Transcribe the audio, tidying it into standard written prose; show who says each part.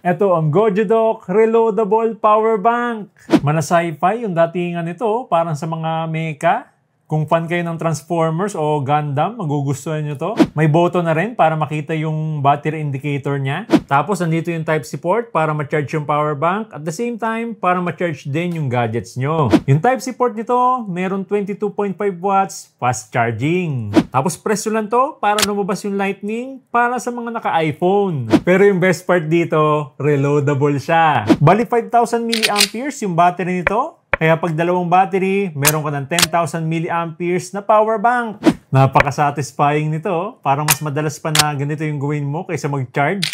Speaker 1: Ito ang Gojodock Reloadable Power Bank. Mana sci-fi yung datingan nito, parang sa mga mecha. Kung fan kayo ng Transformers o Gundam, magugustuhan nyo to. May button na rin para makita yung battery indicator niya. Tapos, nandito yung Type-C port para ma-charge yung power bank. At the same time, para ma-charge din yung gadgets nyo. Yung Type-C port nito, meron 22.5 watts fast charging. Tapos, preso lang to para lumabas yung lightning para sa mga naka-iPhone. Pero yung best part dito, reloadable siya. Bali 5,000 mAh yung battery nito. Kaya pag dalawang battery, meron ka ng 10,000 mAh na power bank. Napaka-satisfying nito. Parang mas madalas pa na ganito yung gawin mo kaysa mag-charge.